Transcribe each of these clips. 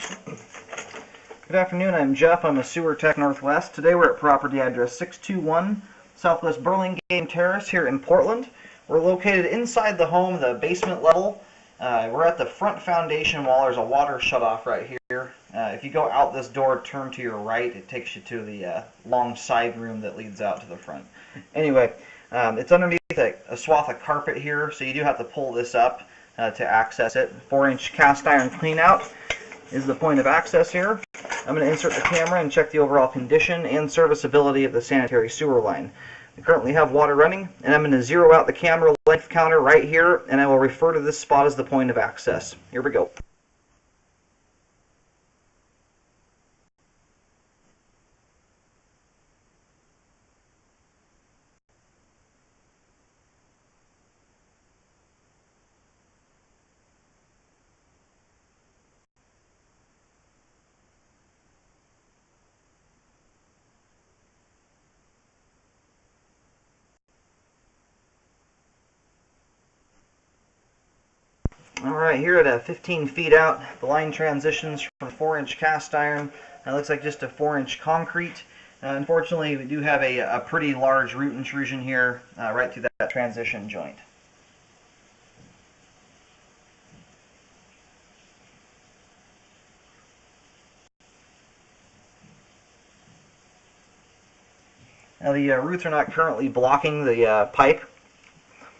Good afternoon, I'm Jeff. I'm a sewer tech Northwest. Today we're at property address 621 Southwest Burlingame Terrace here in Portland. We're located inside the home, the basement level. We're at the front foundation wall. There's a water shutoff right here. If you go out this door, turn to your right, it takes you to the long side room that leads out to the front. Anyway, it's underneath a swath of carpet here, so you do have to pull this up to access it. 4-inch cast iron clean out is the point of access here. I'm going to insert the camera and check the overall condition and serviceability of the sanitary sewer line. We currently have water running, and I'm going to zero out the camera length counter right here, and I will refer to this spot as the point of access. Here we go. Alright, here at 15 feet out, the line transitions from 4-inch cast iron. It looks like just a 4-inch concrete. Unfortunately, we do have a pretty large root intrusion here right through that transition joint. Now the roots are not currently blocking the pipe,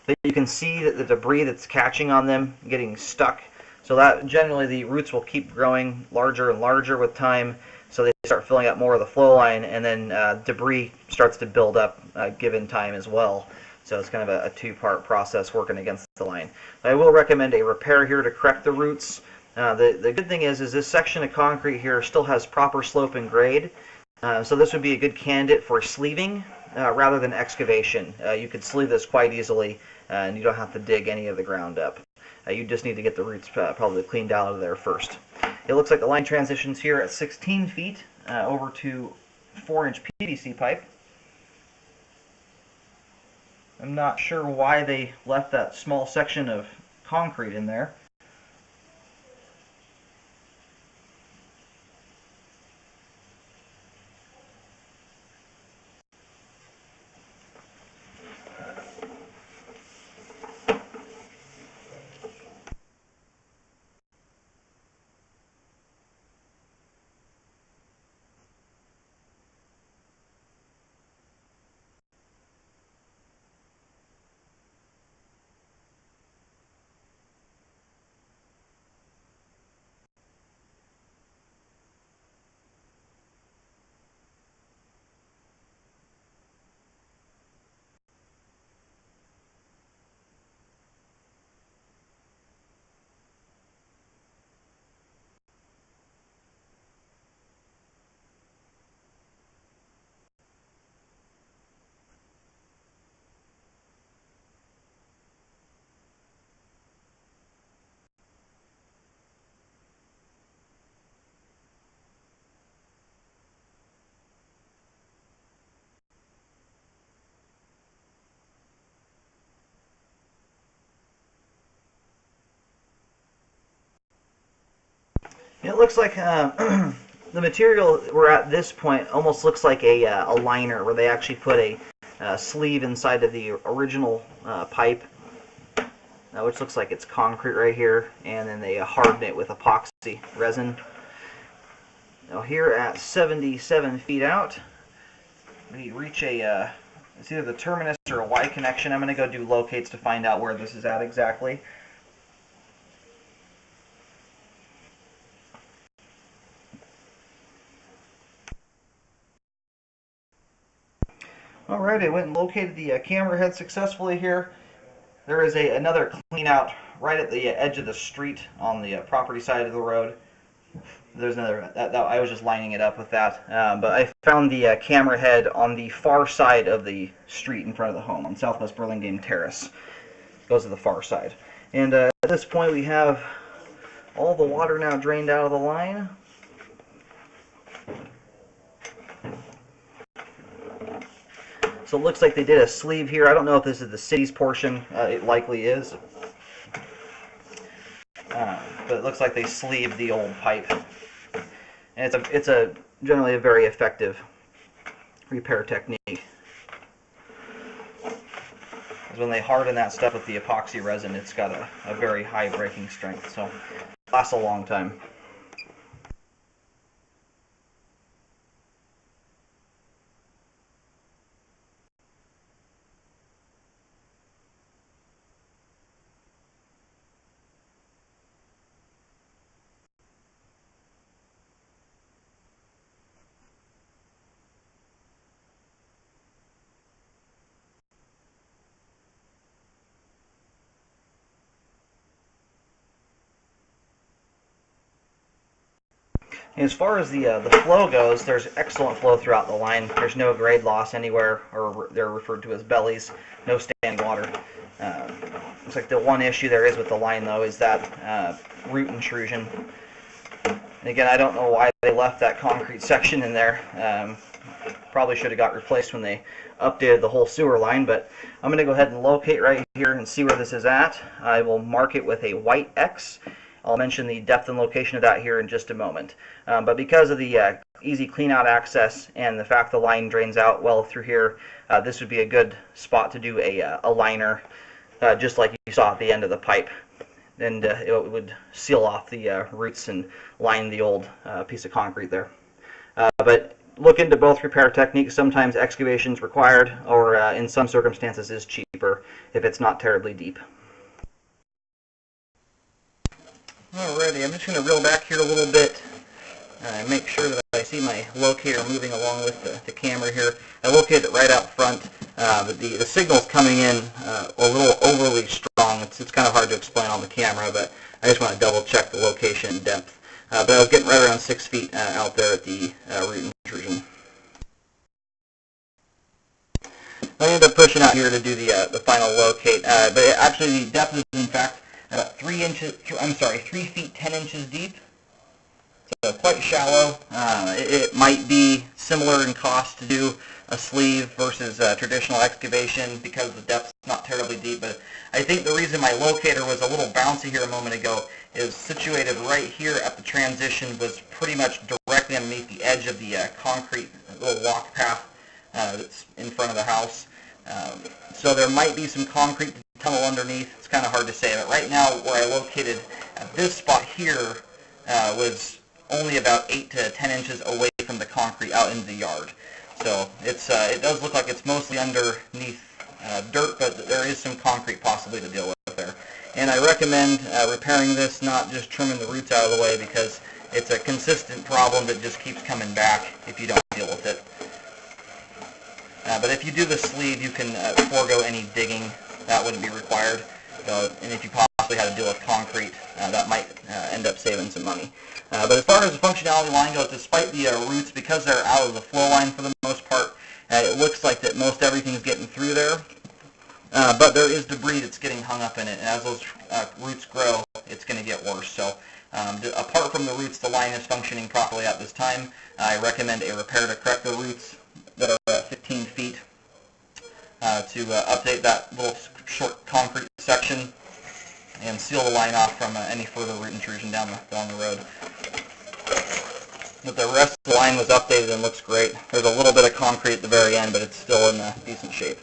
but you can see that the debris that's catching on them getting stuck. So that generally the roots will keep growing larger and larger with time, so they start filling up more of the flow line, and then debris starts to build up given time as well. So it's kind of a two-part process working against the line. I will recommend a repair here to correct the roots. The good thing is this section of concrete here still has proper slope and grade. So this would be a good candidate for sleeving rather than excavation. You could sleeve this quite easily, and you don't have to dig any of the ground up. You just need to get the roots probably cleaned out of there first. It looks like the line transitions here at 16 feet over to 4-inch PVC pipe. I'm not sure why they left that small section of concrete in there. It looks like the material we're at this point almost looks like a liner, where they actually put a sleeve inside of the original pipe, which looks like it's concrete right here, and then they harden it with epoxy resin. Now here at 77 feet out, we reach it's either the terminus or a Y connection. I'm going to go do locates to find out where this is at exactly. Alright, I went and located the camera head successfully here. There is another clean out right at the edge of the street on the property side of the road. There's another, I was just lining it up with that. But I found the camera head on the far side of the street in front of the home on Southwest Burlingame Terrace. Goes to the far side. And at this point we have all the water now drained out of the line. So it looks like they did a sleeve here. I don't know if this is the city's portion. It likely is. But it looks like they sleeved the old pipe. And it's generally a very effective repair technique. When they harden that stuff with the epoxy resin, it's got a very high breaking strength, so it lasts a long time. As far as the flow goes, there's excellent flow throughout the line. There's no grade loss anywhere, or they're referred to as bellies. No standing water. Looks like the one issue there is with the line, though, is that root intrusion. And again, I don't know why they left that concrete section in there. Probably should have got replaced when they updated the whole sewer line, but I'm going to go ahead and locate right here and see where this is at. I will mark it with a white X. I'll mention the depth and location of that here in just a moment. But because of the easy clean-out access and the fact the line drains out well through here, this would be a good spot to do a liner, just like you saw at the end of the pipe. And it would seal off the roots and line the old piece of concrete there. But look into both repair techniques. Sometimes excavation is required, or in some circumstances is cheaper if it's not terribly deep. Alrighty, I'm just going to reel back here a little bit and make sure that I see my locator moving along with the camera here. I located it right out front, but the signal's coming in a little overly strong. It's kind of hard to explain on the camera, but I just want to double check the location and depth. But I was getting right around 6 feet out there at the root intrusion. I ended up pushing out here to do the final locate, but actually the depth is in fact about 3 feet 10 inches deep, so quite shallow. It might be similar in cost to do a sleeve versus traditional excavation because the depth's not terribly deep, but I think the reason my locator was a little bouncy here a moment ago is situated right here at the transition, was pretty much directly underneath the edge of the concrete little walk path that's in front of the house. So there might be some concrete to tunnel underneath. It's kind of hard to say, but right now where I located at this spot here was only about 8 to 10 inches away from the concrete out into the yard. So it does look like it's mostly underneath dirt, but there is some concrete possibly to deal with there. And I recommend repairing this, not just trimming the roots out of the way, because it's a consistent problem that just keeps coming back if you don't deal with it. But if you do the sleeve, you can forego any digging. That wouldn't be required. And if you possibly had to deal with concrete, that might end up saving some money. But as far as the functionality line goes, despite the roots, because they're out of the flow line for the most part, it looks like that most everything's getting through there. But there is debris that's getting hung up in it, and as those roots grow, it's going to get worse. So apart from the roots, the line is functioning properly at this time. I recommend a repair to correct the roots that are at 15 feet to update that little short concrete section and seal the line off from any further root intrusion down the road. But the rest of the line was updated and looks great. There's a little bit of concrete at the very end, but it's still in decent shape.